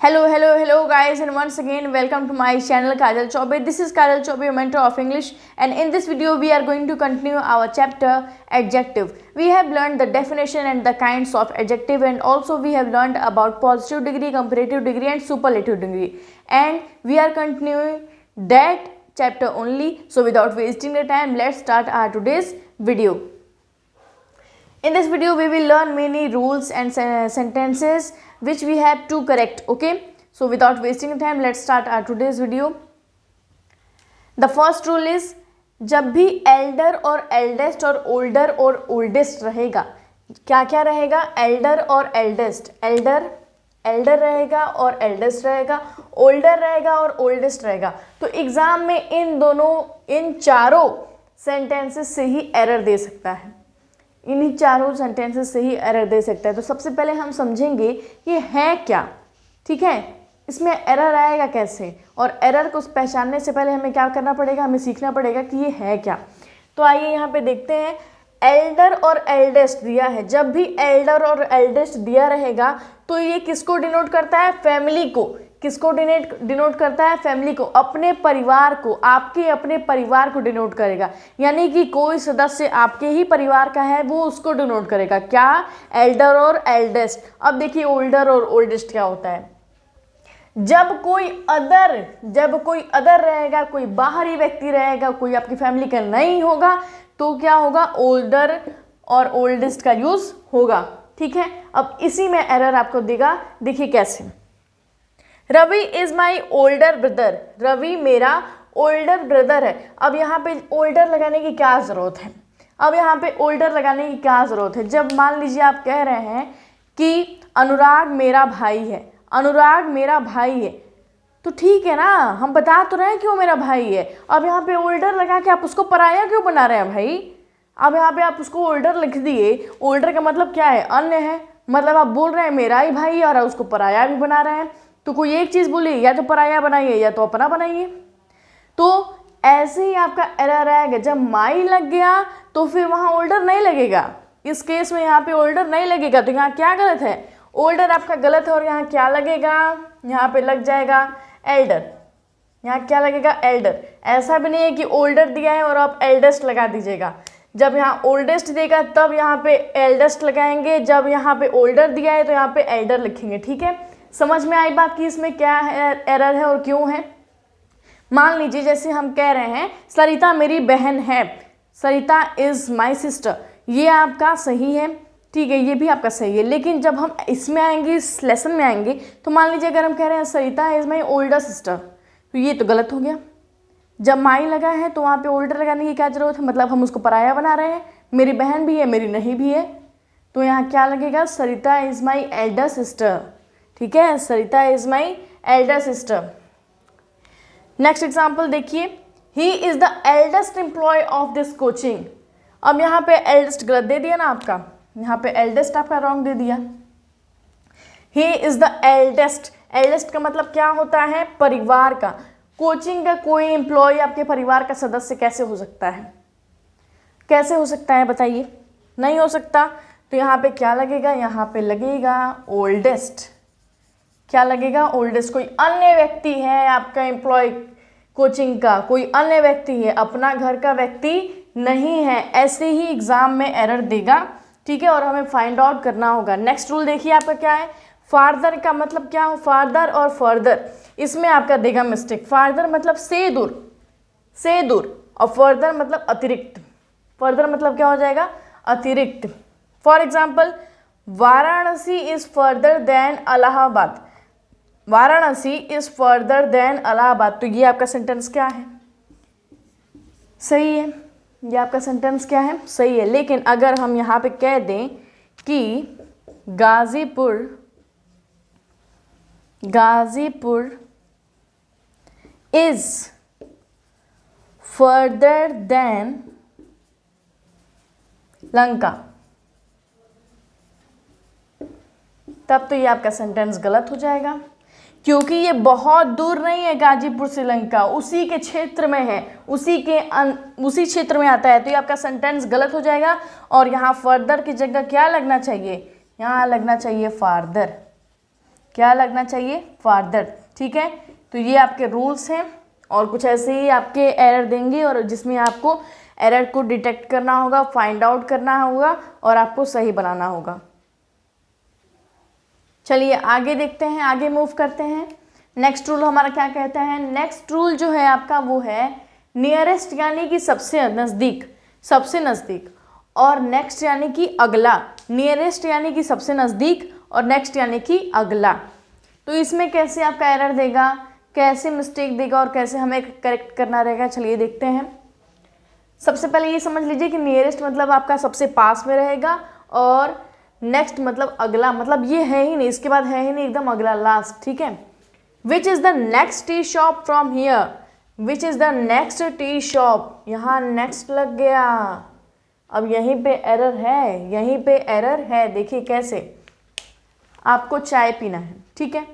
Hello guys, and once again welcome to my channel Kajal Chaubey. This is Kajal Chaubey, your mentor of English, and in this video we are going to continue our chapter adjective. We have learned the definition and the kinds of adjective, and also we have learned about positive degree, comparative degree and superlative degree, and we are continuing that chapter only. So without wasting the time, let's start our today's video. In this video we will learn many rules and sentences which we have to correct. Okay, so without wasting time, let's start our today's video. The first rule is, जब भी elder और eldest और older और oldest रहेगा, क्या क्या रहेगा? elder और eldest, elder रहेगा और eldest रहेगा, older रहेगा और oldest रहेगा. तो एग्जाम में इन चारों सेंटेंसेस से ही एरर दे सकता है, इन्हीं चारों सेंटेंसेस से ही एरर दे सकता है. तो सबसे पहले हम समझेंगे ये है क्या. ठीक है, इसमें एरर आएगा कैसे, और एरर को पहचानने से पहले हमें क्या करना पड़ेगा, हमें सीखना पड़ेगा कि ये है क्या. तो आइए यहाँ पे देखते हैं. एल्डर और एल्डेस्ट दिया है. जब भी एल्डर और एल्डेस्ट दिया रहेगा तो ये किसको डिनोट करता है? फैमिली को. किसको डिनोट करता है? फैमिली को, अपने परिवार को, आपके अपने परिवार को डिनोट करेगा. यानी कि कोई सदस्य आपके ही परिवार का है वो उसको डिनोट करेगा. क्या? एल्डर और एल्डेस्ट. अब देखिए ओल्डर और ओल्डेस्ट क्या होता है. जब कोई अदर रहेगा, कोई बाहरी व्यक्ति रहेगा, कोई आपकी फैमिली का नहीं होगा, तो क्या होगा? ओल्डर और ओल्डेस्ट का यूज होगा. ठीक है, अब इसी में एरर आपको देगा. देखिए कैसे. Ravi is my older brother. Ravi मेरा ओल्डर ब्रदर है. अब यहाँ पे ओल्डर लगाने की क्या ज़रूरत है? जब मान लीजिए आप कह रहे हैं कि अनुराग मेरा भाई है, तो ठीक है ना, हम बता तो रहे हैं कि वो मेरा भाई है. अब यहाँ पे ओल्डर लगा के आप उसको पराया क्यों बना रहे हैं भाई? अब यहाँ पे आप उसको ओल्डर लिख दिए. ओल्डर का मतलब क्या है? अन्य है. मतलब आप बोल रहे हैं मेरा ही भाई और उसको पराया भी बना रहे हैं. तो कोई एक चीज़ बोलिए, या तो पराया बनाइए या तो अपना बनाइए. तो ऐसे ही आपका एरर आएगा. जब माई लग गया तो फिर वहाँ ओल्डर नहीं लगेगा. इस केस में यहाँ पे ओल्डर नहीं लगेगा. तो यहाँ क्या गलत है? ओल्डर आपका गलत है. और यहाँ क्या लगेगा? यहाँ पे लग जाएगा एल्डर. यहाँ क्या लगेगा? एल्डर. ऐसा भी नहीं है कि ओल्डर दिया है और आप एल्डेस्ट लगा दीजिएगा. जब यहाँ ओल्डेस्ट देगा तब यहाँ पे एल्डेस्ट लगाएंगे. जब यहाँ पे ओल्डर दिया है तो यहाँ पे एल्डर लिखेंगे. ठीक है, समझ में आई बात कि इसमें क्या है, एरर है और क्यों है. मान लीजिए जैसे हम कह रहे हैं सरिता मेरी बहन है. Sarita is my sister. ये आपका सही है. ठीक है, ये भी आपका सही है. लेकिन जब हम इसमें आएंगे, इस लेसन में आएंगे, तो मान लीजिए अगर हम कह रहे हैं सरिता इज माई ओल्डर सिस्टर, तो ये तो गलत हो गया. जब माई लगा है तो वहाँ पे ओल्डर लगाने की क्या जरूरत है? मतलब हम उसको पराया बना रहे हैं. मेरी बहन भी है, मेरी नहीं भी है, तो यहाँ क्या लगेगा? Sarita is my elder sister. ठीक है, Sarita is my elder sister. Next example देखिए. He is the eldest employee of this coaching. अब यहाँ पे एल्डेस्ट गलत दे दिया ना आपका, यहाँ पे एल्डेस्ट आपका रॉन्ग दे दिया. ही इज द एल्डेस्ट. एल्डेस्ट का मतलब क्या होता है? परिवार का. कोचिंग का कोई एम्प्लॉय आपके परिवार का सदस्य कैसे हो सकता है? कैसे हो सकता है बताइए? नहीं हो सकता. तो यहाँ पे क्या लगेगा? यहाँ पे लगेगा ओल्डेस्ट. क्या लगेगा? ओल्डेस्ट. कोई अन्य व्यक्ति है आपका एम्प्लॉय कोचिंग का, कोई अन्य व्यक्ति है, अपना घर का व्यक्ति नहीं है. ऐसे ही एग्जाम में एरर देगा. ठीक है, और हमें फाइंड आउट करना होगा. नेक्स्ट रूल देखिए आपका क्या है. फार्दर का मतलब क्या हो? फार्दर और फर्दर, इसमें आपका देगा मिस्टेक. फार्दर मतलब से दूर, और फर्दर मतलब अतिरिक्त. फर्दर मतलब क्या हो जाएगा? अतिरिक्त. For example, Varanasi is further than Allahabad. Varanasi is further than Allahabad. तो ये आपका सेंटेंस क्या है? सही है. ये आपका सेंटेंस क्या है? सही है. लेकिन अगर हम यहाँ पे कह दें कि Ghazipur is further than Lanka, तब तो ये आपका सेंटेंस गलत हो जाएगा. क्योंकि ये बहुत दूर नहीं है गाजीपुर से लंका, उसी के क्षेत्र में है, उसी क्षेत्र में आता है. तो ये आपका सेंटेंस गलत हो जाएगा. और यहाँ फर्दर की जगह क्या लगना चाहिए? यहाँ लगना चाहिए फार्दर. क्या लगना चाहिए, फादर। ठीक है, तो ये आपके रूल्स हैं और कुछ ऐसे ही आपके एरर देंगे और जिसमें आपको एरर को डिटेक्ट करना होगा, फाइंड आउट करना होगा और आपको सही बनाना होगा। चलिए आगे देखते हैं, आगे मूव करते हैं। नेक्स्ट रूल हमारा क्या कहता है, नेक्स्ट रूल जो है आपका वो है नियरेस्ट यानी कि सबसे नज़दीक, सबसे नज़दीक, और नेक्स्ट यानी कि अगला। नियरेस्ट यानी कि सबसे नज़दीक और नेक्स्ट यानी कि अगला। तो इसमें कैसे आपका एरर देगा, कैसे मिस्टेक देगा और कैसे हमें करेक्ट करना रहेगा, चलिए देखते हैं। सबसे पहले ये समझ लीजिए कि नियरेस्ट मतलब आपका सबसे पास में रहेगा और नेक्स्ट मतलब अगला, मतलब ये है ही नहीं, इसके बाद है ही नहीं, एकदम अगला, लास्ट। ठीक है, which is the next tea shop from here, which is the next tea shop, यहाँ नेक्स्ट लग गया। अब यहीं पे एरर है, यहीं पे एरर है। देखिए कैसे, आपको चाय पीना है, ठीक है,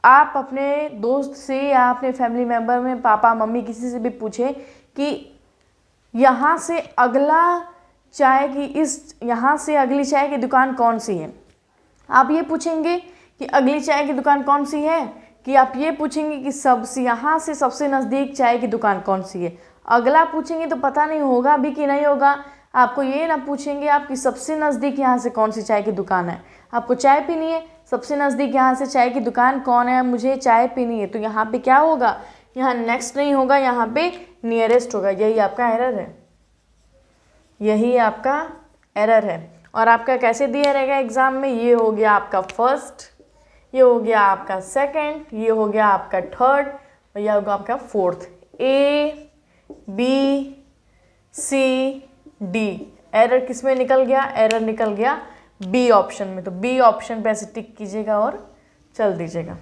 आप अपने दोस्त से या अपने फैमिली मेम्बर में पापा मम्मी किसी से भी पूछे कि यहाँ से अगला चाय की यहाँ से अगली चाय की दुकान कौन सी है। आप ये पूछेंगे कि अगली चाय की दुकान कौन सी है, कि आप ये पूछेंगे कि यहाँ से सबसे नज़दीक चाय की दुकान कौन सी है। अगला पूछेंगे तो पता नहीं होगा भी कि नहीं होगा। आपको ये ना पूछेंगे आपकी सबसे नज़दीक यहाँ से कौन सी चाय की दुकान है, आपको चाय पीनी है, सबसे नज़दीक यहाँ से चाय की दुकान कौन है, मुझे चाय पीनी है। तो यहाँ पे क्या होगा, यहाँ नेक्स्ट नहीं होगा, यहाँ पे नियरेस्ट होगा। यही आपका एरर है, यही आपका एरर है। और आपका कैसे दिया रहेगा एग्ज़ाम में, ये हो गया आपका फर्स्ट, ये हो गया आपका सेकंड, ये हो गया आपका थर्ड और यह होगा आपका fourth. A B C D, error किस में निकल गया, एरर निकल गया बी ऑप्शन में। तो बी ऑप्शन पे ऐसे टिक कीजिएगा और चल दीजिएगा।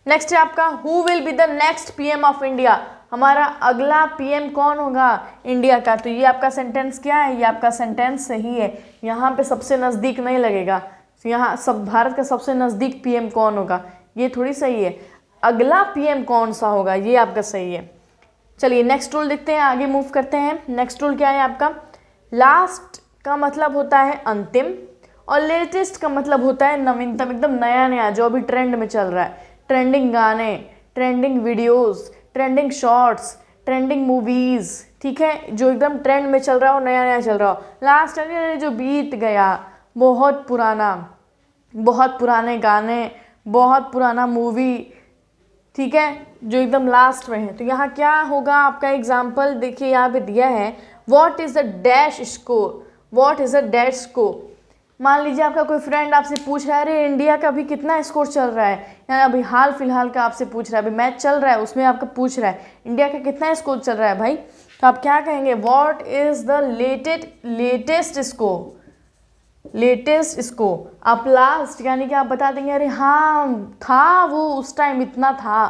नेक्स्ट है आपका who will be the next PM of India, हमारा अगला पीएम कौन होगा इंडिया का। तो ये आपका सेंटेंस क्या है, ये आपका सेंटेंस सही है। यहाँ पे सबसे नज़दीक नहीं लगेगा, यहाँ सब भारत का सबसे नज़दीक पीएम कौन होगा, ये थोड़ी सही है। अगला पीएम कौन सा होगा, ये आपका सही है। चलिए नेक्स्ट रूल देखते हैं, आगे मूव करते हैं। नेक्स्ट रूल क्या है आपका, लास्ट का मतलब होता है अंतिम और लेटेस्ट का मतलब होता है नवीनतम, एकदम नया नया, जो अभी ट्रेंड में चल रहा है। ट्रेंडिंग गाने, trending videos, trending shorts, trending movies, ठीक है, जो एकदम ट्रेंड में चल रहा हो, नया नया चल रहा हो। लास्ट यानी जो बीत गया, बहुत पुराना, बहुत पुराने गाने, बहुत पुराना मूवी, ठीक है, जो एकदम लास्ट में है। तो यहाँ क्या होगा आपका एग्जाम्पल देखिए, यहाँ पे दिया है what is the dash score, what is the dash score. मान लीजिए आपका कोई फ्रेंड आपसे पूछ रहा है अरे इंडिया का अभी कितना स्कोर चल रहा है, यानी अभी हाल फिलहाल का आपसे पूछ रहा है, अभी मैच चल रहा है उसमें आपका पूछ रहा है इंडिया का कितना स्कोर चल रहा है भाई। तो आप क्या कहेंगे, what is the latest score, latest score. आप लास्ट यानी कि आप बता देंगे अरे हाँ था वो उस टाइम इतना था,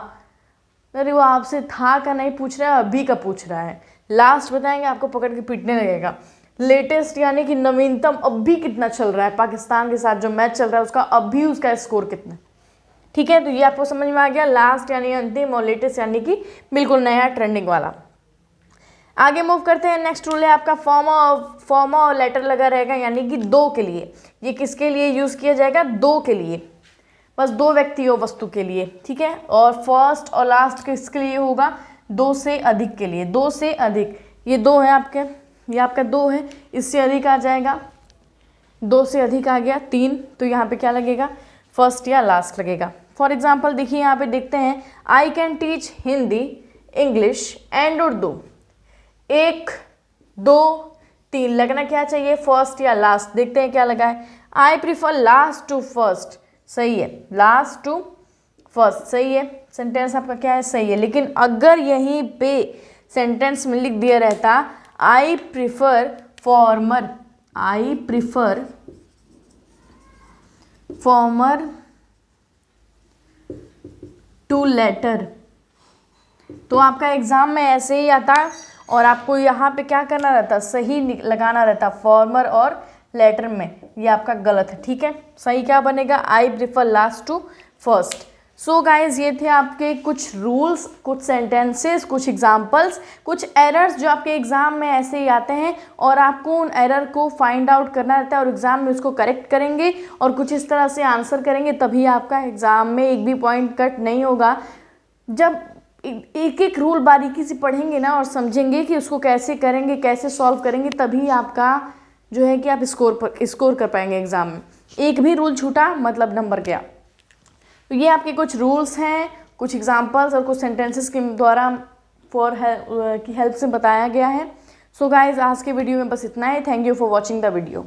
अरे वो आपसे था का नहीं पूछ रहा है, अभी का पूछ रहा है। लास्ट बताएंगे आपको पकड़ के पीटने लगेगा। लेटेस्ट यानी कि नवीनतम, अभी कितना चल रहा है, पाकिस्तान के साथ जो मैच चल रहा है उसका अभी उसका स्कोर कितना, ठीक है। तो ये आपको समझ में आ गया, लास्ट यानी अंतिम और लेटेस्ट यानी कि बिल्कुल नया ट्रेंडिंग वाला। आगे मूव करते हैं। नेक्स्ट रूल है आपका फॉर्मा और लेटर लगा रहेगा, यानी कि दो के लिए। ये किसके लिए यूज़ किया जाएगा, दो के लिए, बस दो व्यक्ति हो वस्तु के लिए, ठीक है। और फर्स्ट और लास्ट किसके लिए होगा, दो से अधिक के लिए, दो से अधिक। ये दो है आपके, ये आपका दो है, इससे अधिक आ जाएगा, दो से अधिक आ गया तीन, तो यहाँ पे क्या लगेगा, फर्स्ट या लास्ट लगेगा। फॉर एग्जाम्पल देखिए यहाँ पे देखते हैं, I can teach Hindi, English and Urdu. एक दो तीन लगना क्या चाहिए, फर्स्ट या लास्ट। देखते हैं क्या लगा है, I prefer last to first, सही है, लास्ट टू फर्स्ट सही है। सेंटेंस आपका क्या है, सही है। लेकिन अगर यहीं पे सेंटेंस में लिख दिया रहता I prefer former, I prefer former to latter, तो आपका एग्जाम में ऐसे ही आता और आपको यहाँ पे क्या करना रहता, सही लगाना रहता फॉर्मर और लेटर में। ये आपका गलत है, ठीक है। सही क्या बनेगा, I prefer last to first. So guys ये थे आपके कुछ रूल्स, कुछ सेंटेंसेस, कुछ एग्जाम्पल्स, कुछ एरर्स जो आपके एग्ज़ाम में ऐसे ही आते हैं और आपको उन एरर को फाइंड आउट करना रहता है और एग्ज़ाम में उसको करेक्ट करेंगे और कुछ इस तरह से आंसर करेंगे, तभी आपका एग्ज़ाम में एक भी पॉइंट कट नहीं होगा। जब एक एक रूल बारीकी से पढ़ेंगे ना और समझेंगे कि उसको कैसे करेंगे, कैसे सॉल्व करेंगे, तभी आपका जो है कि आप स्कोर कर पाएंगे एग्ज़ाम में। एक भी रूल छूटा मतलब नंबर गया। तो ये आपके कुछ रूल्स हैं, कुछ एग्जांपल्स और कुछ सेंटेंसेस के द्वारा की हेल्प से बताया गया है। सो गाइज आज के वीडियो में बस इतना ही। Thank you for watching the video.